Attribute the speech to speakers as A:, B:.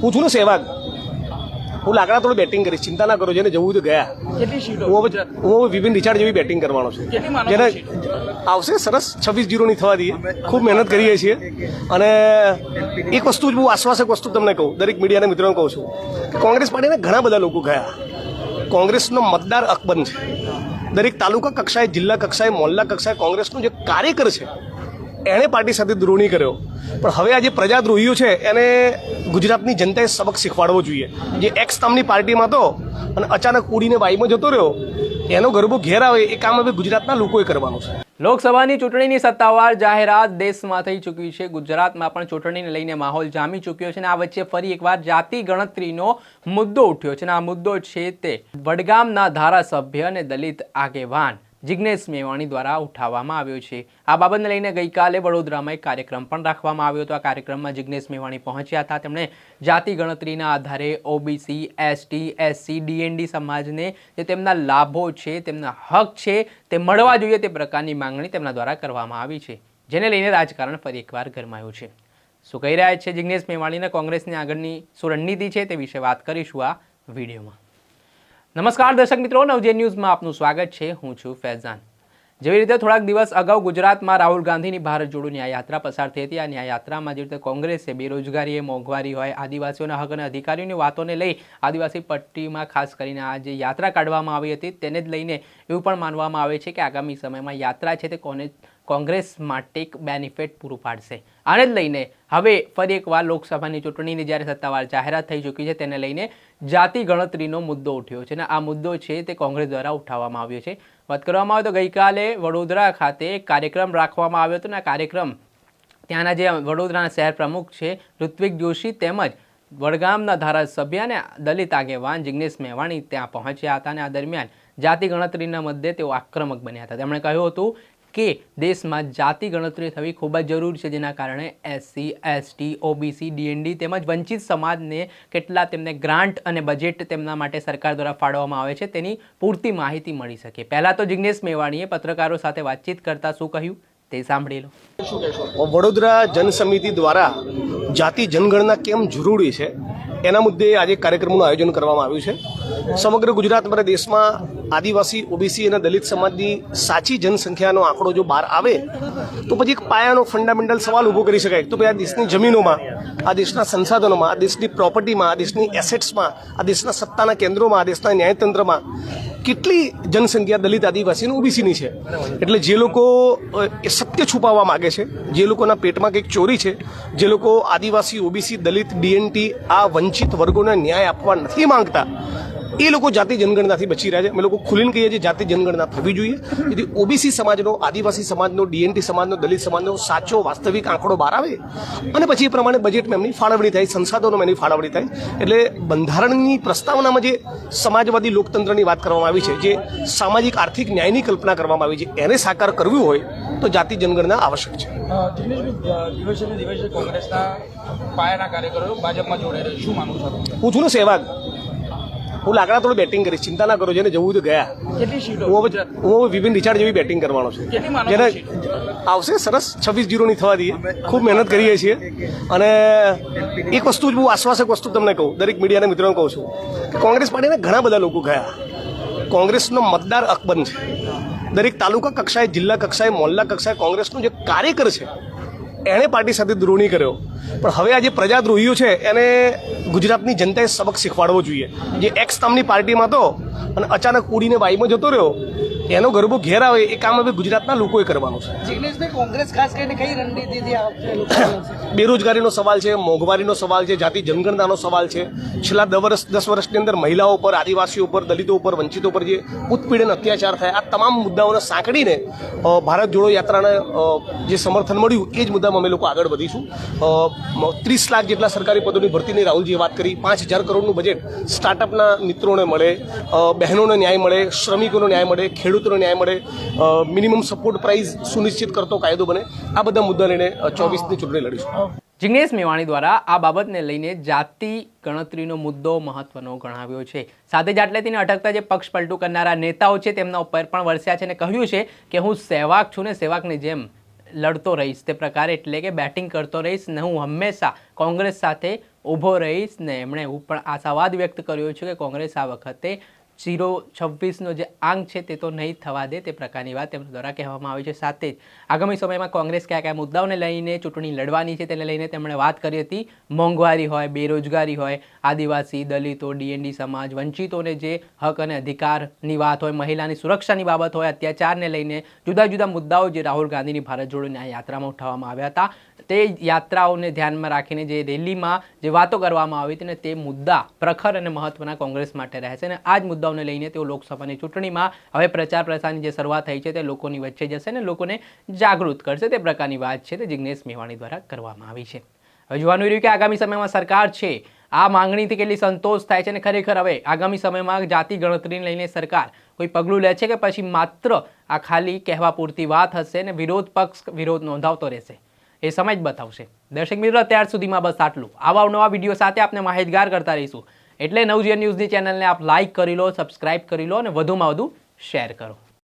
A: પૂછું ને સહેવાગ, હું લાકડા થોડું બેટિંગ કરીશ, ચિંતા ના કરો. જેને જવું તો ગયા. હું વિપિન રિચાર્ડ જેવી બેટિંગ કરવાનો છું. જેને આવશે સરસ 26-0 ની થવા દઈએ. ખૂબ મહેનત કરીએ છીએ. અને એક વસ્તુ જ બહુ આશ્વાસક વસ્તુ તમને કહું, દરેક મીડિયાના મિત્રોને કહું છું કે કોંગ્રેસ પાર્ટીને ઘણા બધા લોકો ગયા. કોંગ્રેસનો મતદાર અકબંધ છે. દરેક તાલુકા કક્ષાએ, જિલ્લા કક્ષાએ, મોહલ્લા કક્ષાએ કોંગ્રેસનો જે કાર્યકર છે એણે પાર્ટી સાથે દ્રોહી કર્યો. પણ હવે આ જે પ્રજાદ્રોહીઓ છે એને ગુજરાતની જનતાએ સબક શીખવાડવો જોઈએ. જે એક્સ નામની પાર્ટીમાં હતો અને અચાનક ઉડીને વાઈમાં જતો રહ્યો, એનો ગરબો ઘેર આવે એ કામ હવે ગુજરાતના લોકોએ કરવાનું છે.
B: લોકસભાની ચૂંટણીની સત્તાવાર જાહેરાત દેશમાં થઈ ચૂકી છે. ગુજરાતમાં પણ ચૂંટણીને લઈને માહોલ જામી ચૂક્યો છે અને આ વચ્ચે ફરી એકવાર જાતિ ગણતરીનો મુદ્દો ઉઠ્યો છે અને આ મુદ્દો છે તે વડગામના ધારાસભ્ય અને દલિત આગેવાન જિગ્નેશ મેવાણી દ્વારા ઉઠાવવામાં આવ્યો છે. આ બાબતને લઈને ગઈકાલે વડોદરામાં એક કાર્યક્રમ પણ રાખવામાં આવ્યો હતો. આ કાર્યક્રમમાં જિગ્નેશ મેવાણી પહોંચ્યા હતા. તેમણે જાતિ ગણતરીના આધારે ઓબીસી, એસટી, એસસી, ડીએનડી સમાજને જે તેમના લાભો છે, તેમના હક છે તે મળવા જોઈએ તે પ્રકારની માંગણી તેમના દ્વારા કરવામાં આવી છે, જેને લઈને રાજકારણ ફરી એકવાર ગરમાયું છે. શું કહી રહ્યા છે જિગ્નેશ મેવાણીને કોંગ્રેસની આગળની શું રણનીતિ છે તે વિશે વાત કરીશું આ વિડીયોમાં. નમસ્કાર દર્શક મિત્રો, નવજે ન્યૂઝમાં આપનું સ્વાગત છે. હું છું ફૈઝાન. જેવી રીતે થોડાક દિવસ અગાઉ ગુજરાતમાં રાહુલ ગાંધીની ભારત જોડો ન્યાય યાત્રા પસાર થઈ હતી. આ ન્યાય યાત્રામાં જે રીતે કોંગ્રેસે બેરોજગારી, મોંઘવારી હોય, આદિવાસીઓના હક અને અધિકારીઓની વાતોને લઈ આદિવાસી પટ્ટીમાં ખાસ કરીને આ જે યાત્રા કાઢવામાં આવી હતી તેને જ લઈને એવું પણ માનવામાં આવે છે કે આગામી સમયમાં યાત્રા છે તે કોંગ્રેસ માટે એક બેનિફિટ પૂરું પાડશે. આને જ લઈને હવે ફરી એકવાર લોકસભાની ચૂંટણીની જ્યારે સત્તાવાર જાહેરાત થઈ ચૂકી છે તેને લઈને જાતિ ગણતરીનો મુદ્દો ઉઠ્યો છે અને આ મુદ્દો છે તે કોંગ્રેસ દ્વારા ઉઠાવવામાં આવ્યો છે. વાત કરવામાં આવે તો ગઈકાલે વડોદરા ખાતે એક કાર્યક્રમ રાખવામાં આવ્યો હતો અને આ કાર્યક્રમ ત્યાંના જે વડોદરાના શહેર પ્રમુખ છે ઋત્વિક જોશી તેમજ વડગામના ધારાસભ્ય અને દલિત આગેવાન જિગ્નેશ મેવાણી ત્યાં પહોંચ્યા હતા અને આ દરમિયાન જાતિ ગણતરીના મુદ્દે તેઓ આક્રમક બન્યા હતા. તેમણે કહ્યું હતું કે દેશમાં જાતિ ગણતરી થવી ખૂબ જ જરૂરી છે, જેના કારણે એસસી, એસટી, ઓબીસી, ડીએનડી તેમજ વંચિત સમાજને કેટલા તેમને ગ્રાન્ટ અને બજેટ તેમના માટે સરકાર દ્વારા ફાળવવામાં આવે છે તેની પૂરતી માહિતી મળી શકે. પહેલાં તો જિગ્નેશ મેવાણીએ પત્રકારો સાથે વાતચીત કરતા શું કહ્યું તે સાંભળી લો.
A: વડોદરા જનસમિતિ દ્વારા જાતિ જનગણના કેમ જરૂરી છે એના મુદ્દે આજે કાર્યક્રમનું આયોજન કરવામાં આવ્યું છે. સમગ્ર ગુજરાત અને દેશમાં આદિવાસી, ઓબીસી અને દલિત સમાજની સાચી જનસંખ્યાનો આંકડો જો બહાર આવે તો પછી એક પાયાનો ફંડામેન્ટલ સવાલ ઊભો કરી શકાય તો ભાઈ આ દેશની જમીનોમાં, આ દેશના સંસાધનોમાં, આ દેશની પ્રોપર્ટીમાં, આ દેશની એસેટ્સમાં, આ દેશના સત્તાના કેન્દ્રોમાં, આ દેશના ન્યાયતંત્રમાં કેટલી જનસંખ્યા દલિત, આદિવાસી અને ઓબીસીની છે. એટલે જે લોકો એ સત્ય છુપાવવા માગે છે, જે લોકોના પેટમાં કંઈક ચોરી છે, જે લોકો આદિવાસી, ઓબીસી, દલિત, ડીએનટી આ વંચિત વર્ગોને ન્યાય આપવા નથી માંગતા, એ લોકો જાતિ જનગણનાથી બચી રહ્યા છે. અમે લોકો ખુલીને કહીએ છીએ જાતિ જનગણના થવી જોઈએ. જેથી ઓબીસી સમાજનો, આદિવાસી સમાજનો, ડીએનટી સમાજનો, દલિત સમાજનો સાચો વાસ્તવિક આંકડો બહાર આવે અને પછી એ પ્રમાણે બજેટમાં એમની ફાળવણી થાય, સંસાધનોમાં એની ફાળવણી થાય. એટલે બંધારણની પ્રસ્તાવનામાં જે સમાજવાદી લોકતંત્રની વાત કરવામાં આવી છે, જે સામાજિક આર્થિક ન્યાયની કલ્પના કરવામાં આવી છે, એને સાકાર કરવું હોય તો જાતિ જનગણના આવશ્યક છે.
C: દિવસે ને દિવસે કોંગ્રેસના પાયાના કાર્યકરો ભાજપમાં જોડાઈ રહ્યા, શું માનવું છો?
A: હું છું ને સહેવાગ, હું લાકડા થોડું બેટિંગ કરીશ, ચિંતા ના કરો. જેને જવું તો ગયા. હું વિપિન રિચાર્ડ જેવી બેટિંગ કરવાનો છું. જેને આવશે સરસ 26-0 ની થવા દઈએ. ખૂબ મહેનત કરીએ છીએ. અને એક વસ્તુ જ બહુ આશ્વાસક વસ્તુ તમને કહું, દરેક મીડિયાના મિત્રોને કહું છું કે કોંગ્રેસ પાર્ટીને ઘણા બધા લોકો ગયા. કોંગ્રેસનો મતદાર અકબંધ છે. દરેક તાલુકા કક્ષાએ, જિલ્લા કક્ષાએ, મોહલ્લા કક્ષાએ કોંગ્રેસનો જે કાર્યકર છે એણે પાર્ટી સાથે દ્રોહી કર્યો. પણ હવે આ જે પ્રજાદ્રોહીઓ છે એને ગુજરાતની જનતાએ સબક શીખવાડવો જોઈએ. જે એક્સ નામની પાર્ટીમાં હતો અને અચાનક ઉડીને વાઈમાં જતો રહ્યો, એનો ગરબો ઘેર આવે એ કામ હવે ગુજરાતના લોકોએ કરવાનું છે.
C: જિગ્નેશભાઈ, કોંગ્રેસ ખાસ કરીને કઈ રણનીતિ?
A: બેરોજગારીનો સવાલ છે, મોંઘવારીનો સવાલ છે, જાતિ જનગણનાનો સવાલ છે. છેલ્લા 10 વર્ષની અંદર મહિલાઓ પર, આદિવાસીઓ પર, દલિતો પર, વંચિતો પર જે ઉત્પીડન, અત્યાચાર થાય, આ તમામ મુદ્દાઓને સાંકળીને ભારત જોડો યાત્રાને જે સમર્થન મળ્યું એ જ મુદ્દામાં અમે લોકો આગળ વધીશું. 30 લાખ જેટલા સરકારી પદોની ભરતીની રાહુલજીએ વાત કરી. 5,000 કરોડનું બજેટ સ્ટાર્ટઅપના મિત્રોને મળે, બહેનોને ન્યાય મળે, શ્રમિકોનો ન્યાય મળે, ખેડૂતોને ન્યાય મળે, મિનિમમ સપોર્ટ પ્રાઇસ સુનિશ્ચિત કરતો કાયદો બને. આ બધા મુદ્દા લઈને 24ની ચૂંટણી લડીશું.
B: જિગ્નેશ મેવાણી દ્વારા આ બાબતને લઈને જાતિ ગણતરીનો મુદ્દો મહત્વનો ગણાવ્યો છે. સાથે જ આટલે તેને અટકતા જે પક્ષ પલટું કરનારા નેતાઓ છે તેમના ઉપર પણ વરસ્યા છે અને કહ્યું છે કે હું સહેવાગ છું ને સહેવાગની જેમ લડતો રહીશ તે પ્રકારે, એટલે કે બેટિંગ કરતો રહીશ ને હું હંમેશા કોંગ્રેસ સાથે ઊભો રહીશ ને એમણે એવું પણ આશાવાદ વ્યક્ત કર્યો છે કે કોંગ્રેસ આ વખતે 0-26નો જે આંક છે તે તો નહીં થવા દે, તે પ્રકારની વાત તેમના દ્વારા કહેવામાં આવી છે. સાથે જ આગામી સમયમાં કોંગ્રેસ કયા કયા મુદ્દાઓને લઈને ચૂંટણી લડવાની છે તેને લઈને તેમણે વાત કરી હતી. મોંઘવારી હોય, બેરોજગારી હોય, આદિવાસી, દલિતો, ડીએનડી સમાજ, વંચિતોને જે હક અને અધિકારની વાત હોય, મહિલાની સુરક્ષાની બાબત હોય, અત્યાચારને લઈને જુદા જુદા મુદ્દાઓ જે રાહુલ ગાંધીની ભારત જોડો ન્યાય યાત્રામાં ઉઠાવવામાં આવ્યા હતા, તે યાત્રાઓને ધ્યાનમાં રાખીને જે રેલીમાં જે વાતો કરવામાં આવી હતી ને તે મુદ્દા પ્રખર અને મહત્વના કોંગ્રેસ માટે રહેશે અને આ જ મુદ્દાઓને લઈને તેઓ લોકસભાની ચૂંટણીમાં હવે પ્રચાર પ્રસારની જે શરૂઆત થઈ છે તે લોકોની વચ્ચે જશે અને લોકોને જાગૃત કરશે, તે પ્રકારની વાત છે તે જિગ્નેશ મેવાણી દ્વારા કરવામાં આવી છે. હવે જોવાનું રહ્યું કે આગામી સમયમાં સરકાર છે આ માંગણીથી કેટલી સંતોષ થાય છે અને ખરેખર હવે આગામી સમયમાં જાતિ ગણતરીને લઈને સરકાર કોઈ પગલું લે છે કે પછી માત્ર આ ખાલી કહેવા પૂરતી વાત હશે અને વિરોધ પક્ષ વિરોધ નોંધાવતો રહેશે, એ સમય જ બતાવશે. દર્શક મિત્રો, અત્યાર સુધીમાં બસ આટલું. આવા નવા વિડીયો સાથે આપણે માહિતગાર કરતા રહીશું, એટલે નવજીવન ન્યૂઝની ચેનલને આપ લાઇક કરી લો, સબસ્ક્રાઇબ કરી લો અને વધુમાં વધુ શેર કરો.